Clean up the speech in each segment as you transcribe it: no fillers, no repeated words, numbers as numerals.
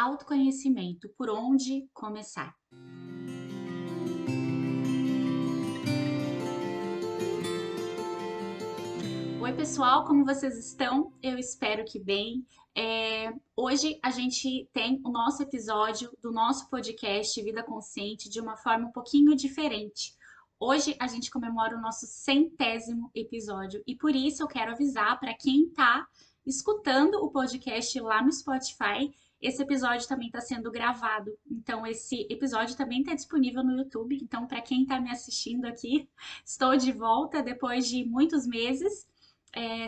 Autoconhecimento, por onde começar? Oi, pessoal, como vocês estão? Eu espero que bem. Hoje a gente tem o nosso episódio do nosso podcast Vida Consciente de uma forma um pouquinho diferente. Hoje a gente comemora o nosso 100º episódio e por isso eu quero avisar para quem está escutando o podcast lá no Spotify. Esse episódio também está sendo gravado, então esse episódio também está disponível no YouTube. Então, para quem está me assistindo aqui, estou de volta depois de muitos meses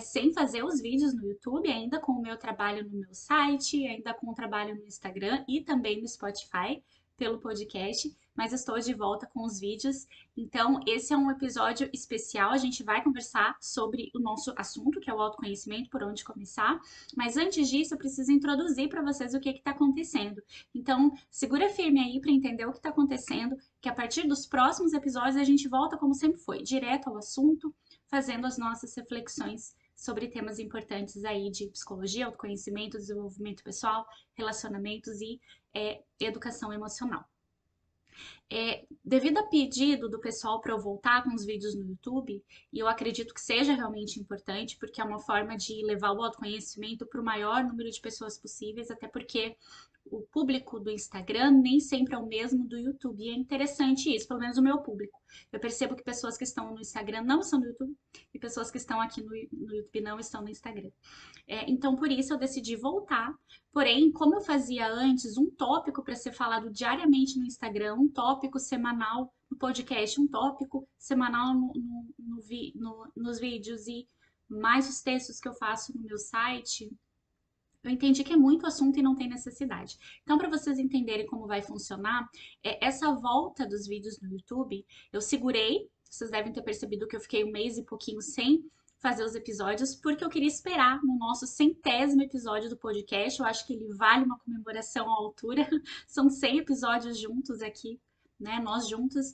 sem fazer os vídeos no YouTube, ainda com o meu trabalho no meu site, ainda com o trabalho no Instagram e também no Spotify pelo podcast, mas estou de volta com os vídeos. Então, esse é um episódio especial. A gente vai conversar sobre o nosso assunto, que é o autoconhecimento, por onde começar. Mas antes disso, eu preciso introduzir para vocês o que está acontecendo. Então, segura firme aí para entender o que está acontecendo, que a partir dos próximos episódios a gente volta como sempre foi, direto ao assunto, fazendo as nossas reflexões sobre temas importantes aí de psicologia, autoconhecimento, desenvolvimento pessoal, relacionamentos e educação emocional. Devido a pedido do pessoal para eu voltar com os vídeos no YouTube, e eu acredito que seja realmente importante, porque é uma forma de levar o autoconhecimento para o maior número de pessoas possíveis, até porque o público do Instagram nem sempre é o mesmo do YouTube. E é interessante isso, pelo menos o meu público. Eu percebo que pessoas que estão no Instagram não estão no YouTube e pessoas que estão aqui no YouTube não estão no Instagram. Então, por isso, eu decidi voltar. Porém, como eu fazia antes um tópico para ser falado diariamente no Instagram, um tópico semanal no podcast, um tópico semanal nos vídeos e mais os textos que eu faço no meu site, eu entendi que é muito assunto e não tem necessidade. Então, para vocês entenderem como vai funcionar, essa volta dos vídeos no YouTube, eu segurei. Vocês devem ter percebido que eu fiquei um mês e pouquinho sem fazer os episódios, porque eu queria esperar no nosso 100º episódio do podcast. Eu acho que ele vale uma comemoração à altura. São 100 episódios juntos aqui, né? Nós juntos.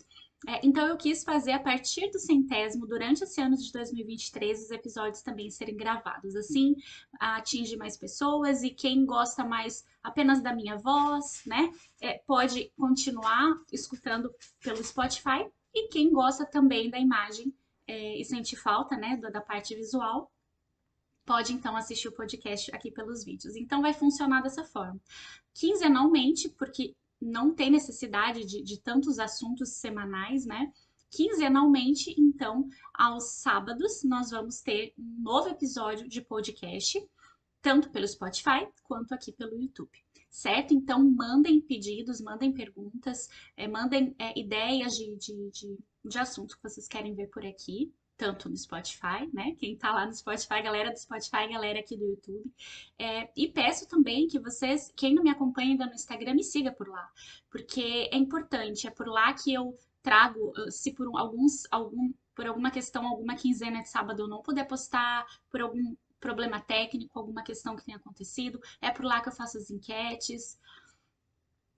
Então eu quis fazer a partir do 100º, durante esse ano de 2023, os episódios também serem gravados. Assim, atinge mais pessoas e quem gosta mais apenas da minha voz, né, pode continuar escutando pelo Spotify e quem gosta também da imagem e sente falta, né, da parte visual, pode então assistir o podcast aqui pelos vídeos. Então vai funcionar dessa forma. Quinzenalmente, porque não tem necessidade de tantos assuntos semanais, né? Quinzenalmente, então, aos sábados, nós vamos ter um novo episódio de podcast, tanto pelo Spotify quanto aqui pelo YouTube. Certo? Então, mandem pedidos, mandem perguntas, mandem ideias de assuntos que vocês querem ver por aqui, tanto no Spotify, né? Quem tá lá no Spotify, galera do Spotify, galera aqui do YouTube. E peço também que vocês, quem não me acompanha ainda no Instagram, me siga por lá, porque é importante, é por lá que eu trago, se por por alguma questão, alguma quinzena de sábado eu não puder postar, por algum problema técnico, alguma questão que tenha acontecido, é por lá que eu faço as enquetes,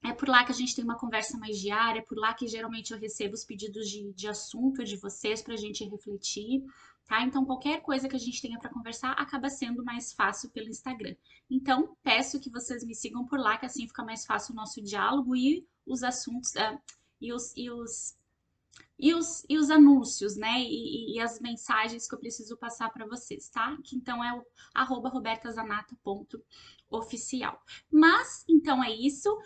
é por lá que a gente tem uma conversa mais diária, é por lá que geralmente eu recebo os pedidos de assunto de vocês para a gente refletir, tá? Então, qualquer coisa que a gente tenha para conversar acaba sendo mais fácil pelo Instagram. Então, peço que vocês me sigam por lá, que assim fica mais fácil o nosso diálogo e os assuntos, e os anúncios, né? E as mensagens que eu preciso passar para vocês, tá? Que então é o @robertazanata.oficial. Mas, então é isso.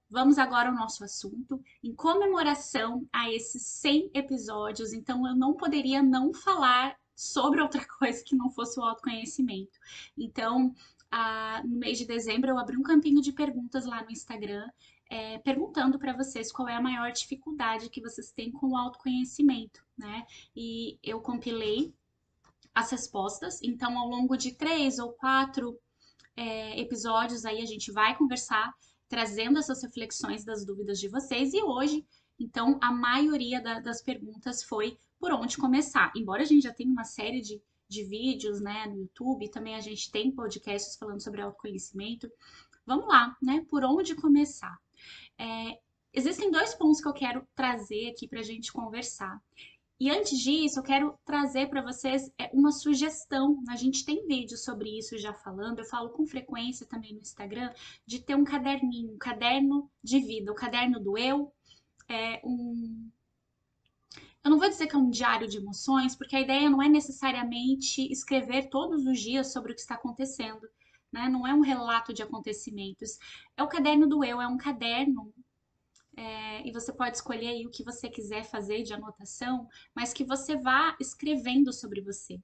Vamos agora ao nosso assunto. Em comemoração a esses 100 episódios, então eu não poderia não falar sobre outra coisa que não fosse o autoconhecimento. Então, no mês de dezembro, eu abri um campinho de perguntas lá no Instagram perguntando para vocês qual é a maior dificuldade que vocês têm com o autoconhecimento, né? E eu compilei as respostas, então ao longo de 3 ou 4 episódios aí a gente vai conversar, trazendo essas reflexões das dúvidas de vocês, e hoje, então, a maioria das perguntas foi por onde começar. Embora a gente já tenha uma série de vídeos, né, no YouTube, também a gente tem podcasts falando sobre autoconhecimento. Vamos lá, né? Por onde começar? Existem 2 pontos que eu quero trazer aqui para a gente conversar. E antes disso, eu quero trazer para vocês uma sugestão. A gente tem vídeos sobre isso já falando, eu falo com frequência também no Instagram, de ter um caderninho, um caderno de vida, o caderno do eu, eu não vou dizer que é um diário de emoções, porque a ideia não é necessariamente escrever todos os dias sobre o que está acontecendo, né? Não é um relato de acontecimentos. É o caderno do eu, é um caderno e você pode escolher aí o que você quiser fazer de anotação, mas que você vá escrevendo sobre você.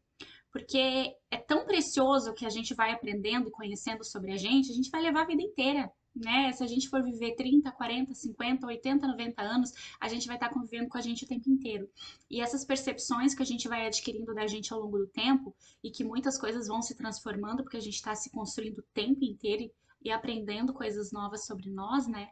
Porque é tão precioso o que a gente vai aprendendo e conhecendo sobre a gente vai levar a vida inteira, né? Se a gente for viver 30, 40, 50, 80, 90 anos, a gente vai estar convivendo com a gente o tempo inteiro. E essas percepções que a gente vai adquirindo da gente ao longo do tempo e que muitas coisas vão se transformando porque a gente está se construindo o tempo inteiro e aprendendo coisas novas sobre nós, né?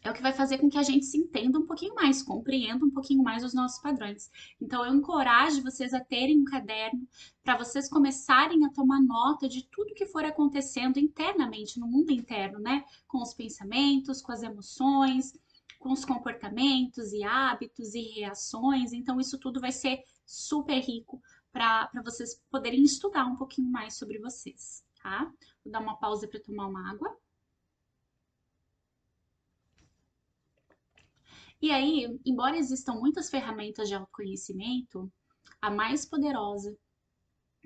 É o que vai fazer com que a gente se entenda um pouquinho mais, compreenda um pouquinho mais os nossos padrões. Então, eu encorajo vocês a terem um caderno para vocês começarem a tomar nota de tudo que for acontecendo internamente, no mundo interno, né? Com os pensamentos, com as emoções, com os comportamentos e hábitos e reações. Então, isso tudo vai ser super rico para vocês poderem estudar um pouquinho mais sobre vocês, tá? Vou dar uma pausa para tomar uma água. E aí, embora existam muitas ferramentas de autoconhecimento, a mais poderosa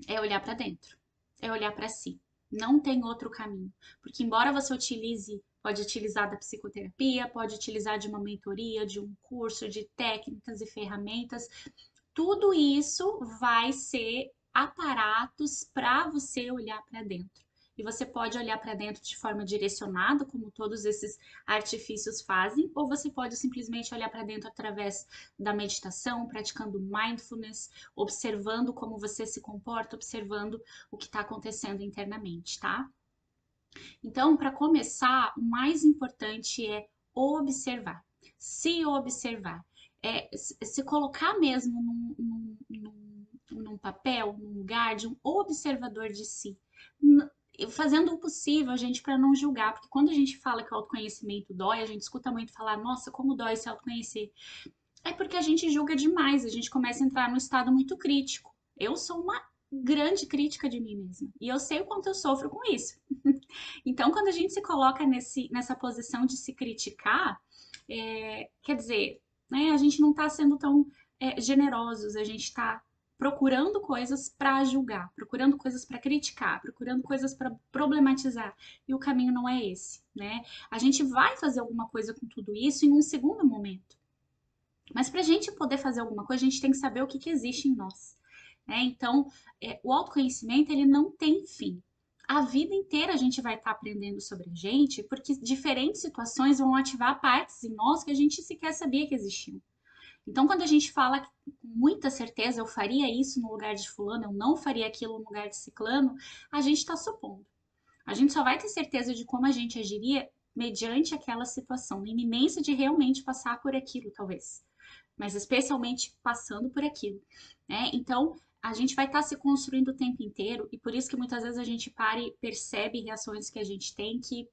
é olhar para dentro, é olhar para si. Não tem outro caminho, porque embora você utilize, pode utilizar da psicoterapia, pode utilizar de uma mentoria, de um curso, de técnicas e ferramentas, tudo isso vai ser aparatos para você olhar para dentro. E você pode olhar para dentro de forma direcionada, como todos esses artifícios fazem, ou você pode simplesmente olhar para dentro através da meditação, praticando mindfulness, observando como você se comporta, observando o que está acontecendo internamente, tá? Então, para começar, o mais importante é observar, se observar, se colocar mesmo num papel, num lugar de um observador de si, fazendo o possível, gente, para não julgar, porque quando a gente fala que o autoconhecimento dói, a gente escuta muito falar, nossa, como dói se autoconhecer. É porque a gente julga demais, a gente começa a entrar num estado muito crítico. Eu sou uma grande crítica de mim mesma e eu sei o quanto eu sofro com isso. Então, quando a gente se coloca nessa posição de se criticar, quer dizer, né, a gente não está sendo tão generosos, a gente está procurando coisas para julgar, procurando coisas para criticar, procurando coisas para problematizar. E o caminho não é esse, né? A gente vai fazer alguma coisa com tudo isso em um segundo momento. Mas para a gente poder fazer alguma coisa, a gente tem que saber o que existe em nós. Né? Então, o autoconhecimento ele não tem fim. A vida inteira a gente vai estar aprendendo sobre a gente, porque diferentes situações vão ativar partes em nós que a gente sequer sabia que existiam. Então, quando a gente fala com muita certeza, eu faria isso no lugar de fulano, eu não faria aquilo no lugar de ciclano, a gente está supondo. A gente só vai ter certeza de como a gente agiria mediante aquela situação, na iminência de realmente passar por aquilo, talvez. Mas especialmente passando por aquilo, né? Então, a gente vai estar se construindo o tempo inteiro e por isso que muitas vezes a gente para e percebe reações que a gente tem que,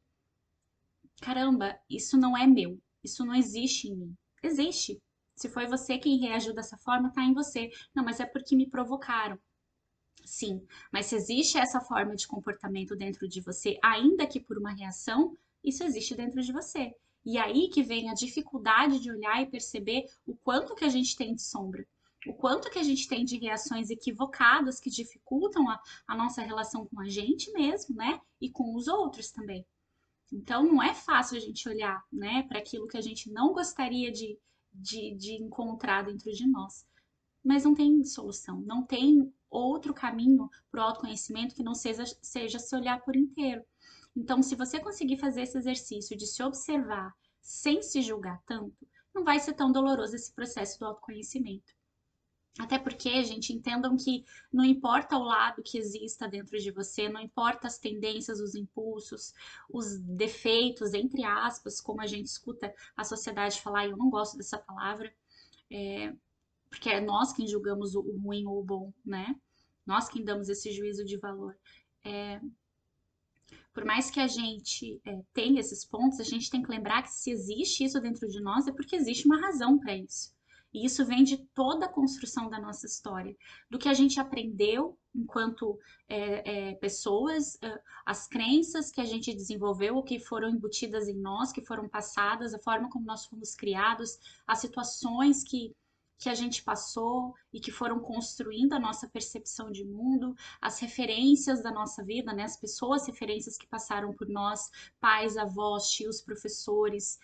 caramba, isso não é meu, isso não existe em mim. Existe. Se foi você quem reagiu dessa forma, tá em você. Não, mas é porque me provocaram. Sim, mas se existe essa forma de comportamento dentro de você, ainda que por uma reação, isso existe dentro de você. E aí que vem a dificuldade de olhar e perceber o quanto que a gente tem de sombra, o quanto que a gente tem de reações equivocadas que dificultam a nossa relação com a gente mesmo, né? E com os outros também. Então não é fácil a gente olhar, né, para aquilo que a gente não gostaria de encontrar dentro de nós. Mas não tem solução, não tem outro caminho para o autoconhecimento que não seja se olhar por inteiro. Então, se você conseguir fazer esse exercício de se observar sem se julgar tanto, não vai ser tão doloroso esse processo do autoconhecimento. Até porque, gente, entendam que não importa o lado que exista dentro de você, não importa as tendências, os impulsos, os defeitos, entre aspas, como a gente escuta a sociedade falar, e eu não gosto dessa palavra, porque é nós quem julgamos o ruim ou o bom, né? Nós quem damos esse juízo de valor. Por mais que a gente tenha esses pontos, a gente tem que lembrar que se existe isso dentro de nós é porque existe uma razão para isso. E isso vem de toda a construção da nossa história, do que a gente aprendeu enquanto pessoas, as crenças que a gente desenvolveu, que foram embutidas em nós, que foram passadas, a forma como nós fomos criados, as situações que a gente passou e que foram construindo a nossa percepção de mundo, as referências da nossa vida, né? As pessoas referências que passaram por nós, pais, avós, tios, professores,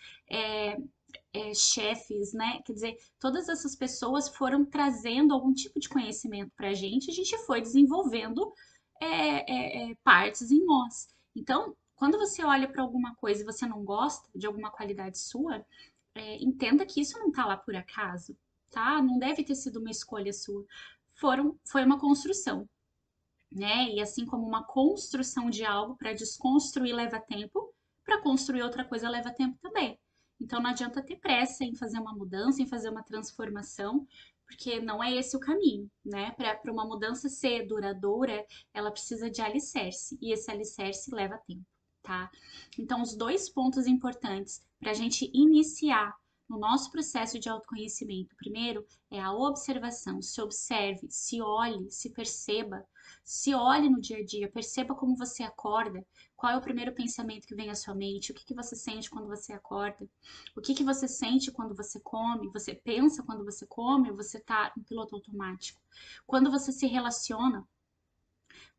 chefes, né? Quer dizer, todas essas pessoas foram trazendo algum tipo de conhecimento para a gente foi desenvolvendo partes em nós. Então, quando você olha para alguma coisa e você não gosta de alguma qualidade sua, entenda que isso não está lá por acaso, tá? Não deve ter sido uma escolha sua. Foi uma construção, né? E assim como uma construção de algo para desconstruir leva tempo, para construir outra coisa leva tempo também. Então não adianta ter pressa em fazer uma mudança, em fazer uma transformação, porque não é esse o caminho, né? Para uma mudança ser duradoura, ela precisa de alicerce, e esse alicerce leva tempo, tá? Então, os dois pontos importantes para a gente iniciar no nosso processo de autoconhecimento, primeiro é a observação, se observe, se olhe, se perceba, se olhe no dia a dia, perceba como você acorda, qual é o primeiro pensamento que vem à sua mente, o que que você sente quando você acorda, o que que você sente quando você come, você pensa quando você come ou você está no piloto automático. Quando você se relaciona,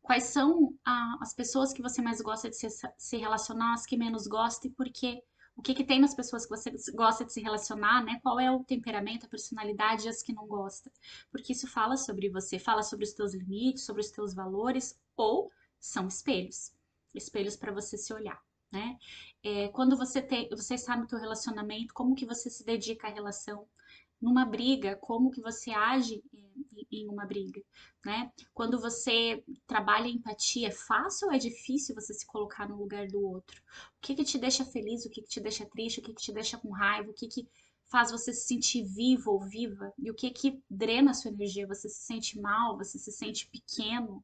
quais são as pessoas que você mais gosta de se relacionar, as que menos gosta e por quê? O que que tem nas pessoas que você gosta de se relacionar, né? Qual é o temperamento, a personalidade e as que não gosta? Porque isso fala sobre você, fala sobre os teus limites, sobre os teus valores, ou são espelhos. Espelhos para você se olhar, né? Quando você está no teu relacionamento, como que você se dedica à relação? Numa briga, como que você age em uma briga, né? Quando você trabalha empatia, é fácil ou é difícil você se colocar no lugar do outro? O que que te deixa feliz, o que que te deixa triste, o que que te deixa com raiva, o que que faz você se sentir vivo ou viva e o que que drena a sua energia? Você se sente mal, você se sente pequeno,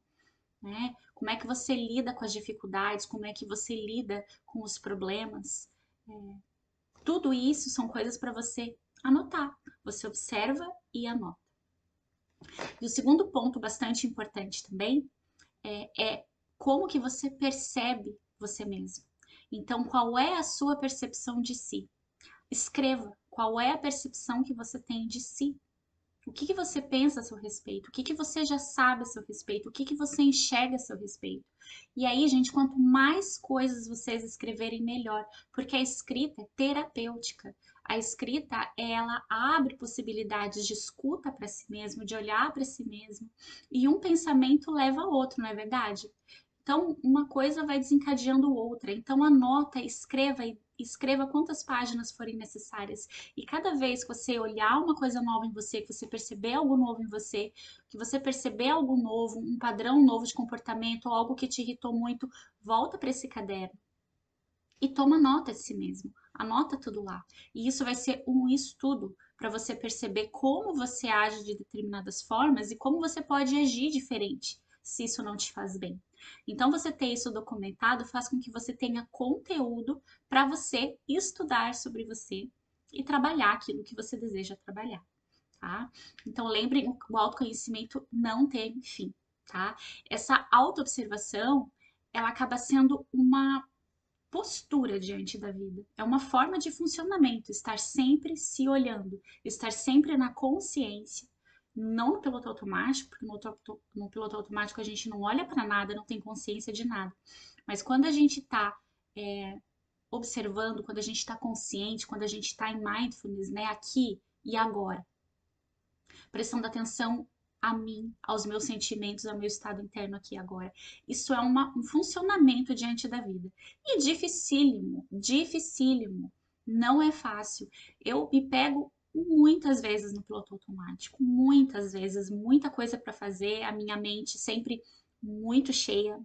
né? Como é que você lida com as dificuldades, como é que você lida com os problemas? Tudo isso são coisas para você anotar. Você observa e anota. E o segundo ponto bastante importante também é como que você percebe você mesmo. Então, qual é a sua percepção de si? Escreva qual é a percepção que você tem de si. O que que você pensa a seu respeito? O que que você já sabe a seu respeito? O que que você enxerga a seu respeito? E aí, gente, quanto mais coisas vocês escreverem, melhor, porque a escrita é terapêutica. A escrita, ela abre possibilidades de escuta para si mesmo, de olhar para si mesmo, e um pensamento leva a outro, não é verdade? Então, uma coisa vai desencadeando outra. Então, anota, escreva e escreva quantas páginas forem necessárias. E cada vez que você olhar uma coisa nova em você, que você perceber algo novo em você, que você perceber algo novo, um padrão novo de comportamento ou algo que te irritou muito, volta para esse caderno e toma nota de si mesmo. Anota tudo lá. E isso vai ser um estudo para você perceber como você age de determinadas formas e como você pode agir diferente se isso não te faz bem. Então, você ter isso documentado faz com que você tenha conteúdo para você estudar sobre você e trabalhar aquilo que você deseja trabalhar, tá? Então, lembrem, o autoconhecimento não tem fim, tá? Essa autoobservação, ela acaba sendo uma postura diante da vida. É uma forma de funcionamento, estar sempre se olhando, estar sempre na consciência, não no piloto automático, porque no piloto automático a gente não olha para nada, não tem consciência de nada. Mas quando a gente está observando, quando a gente está consciente, quando a gente está em mindfulness, né, aqui e agora, prestando atenção a mim, aos meus sentimentos, ao meu estado interno aqui agora. Isso é um funcionamento diante da vida. E dificílimo, dificílimo. Não é fácil. Eu me pego muitas vezes no piloto automático, muitas vezes, muita coisa para fazer, a minha mente sempre muito cheia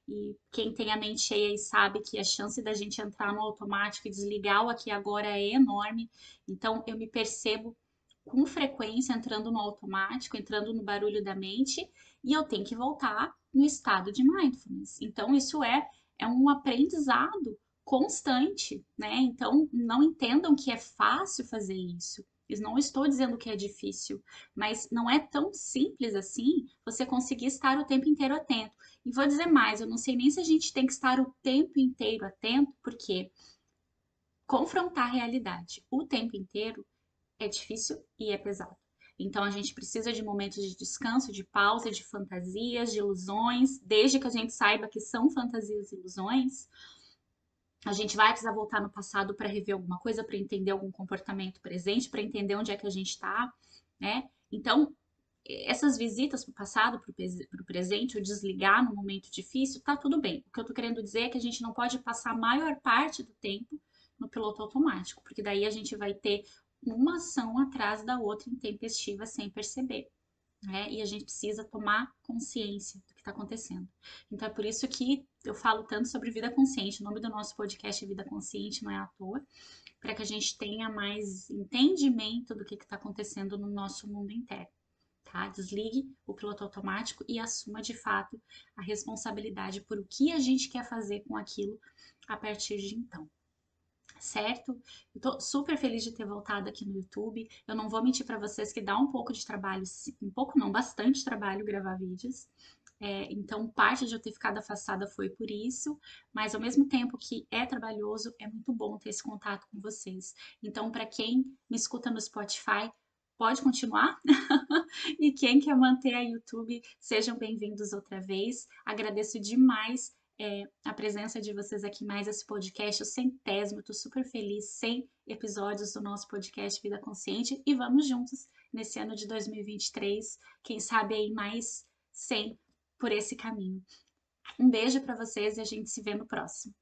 e quem tem a mente cheia e sabe que a chance da gente entrar no automático e desligar o aqui e agora é enorme. Então eu me percebo com frequência entrando no automático, entrando no barulho da mente, e eu tenho que voltar no estado de mindfulness. Então, isso é um aprendizado constante, né? Então, não entendam que é fácil fazer isso. Eu não estou dizendo que é difícil, mas não é tão simples assim você conseguir estar o tempo inteiro atento. E vou dizer mais, eu não sei nem se a gente tem que estar o tempo inteiro atento, porque confrontar a realidade o tempo inteiro é difícil e é pesado. Então a gente precisa de momentos de descanso, de pausa, de fantasias, de ilusões, desde que a gente saiba que são fantasias e ilusões. A gente vai precisar voltar no passado para rever alguma coisa, para entender algum comportamento presente, para entender onde é que a gente está, né? Então, essas visitas para o passado, para o presente, ou desligar no momento difícil, tá tudo bem. O que eu tô querendo dizer é que a gente não pode passar a maior parte do tempo no piloto automático, porque daí a gente vai ter uma ação atrás da outra intempestiva sem perceber, né? E a gente precisa tomar consciência do que está acontecendo. Então é por isso que eu falo tanto sobre vida consciente. O nome do nosso podcast é Vida Consciente, não é à toa, para que a gente tenha mais entendimento do que está acontecendo no nosso mundo interno. Tá? Desligue o piloto automático e assuma de fato a responsabilidade por o que a gente quer fazer com aquilo a partir de então. Certo? Eu tô super feliz de ter voltado aqui no YouTube. Eu não vou mentir para vocês que dá um pouco de trabalho, um pouco não, bastante trabalho gravar vídeos. Então, parte de eu ter ficado afastada foi por isso, mas ao mesmo tempo que é trabalhoso, é muito bom ter esse contato com vocês. Então, para quem me escuta no Spotify, pode continuar. E quem quer manter a YouTube, sejam bem-vindos outra vez. Agradeço demais a presença de vocês aqui, mais esse podcast, o 100º. Estou super feliz, 100 episódios do nosso podcast Vida Consciente. E vamos juntos nesse ano de 2023, quem sabe aí mais 100 por esse caminho. Um beijo para vocês e a gente se vê no próximo.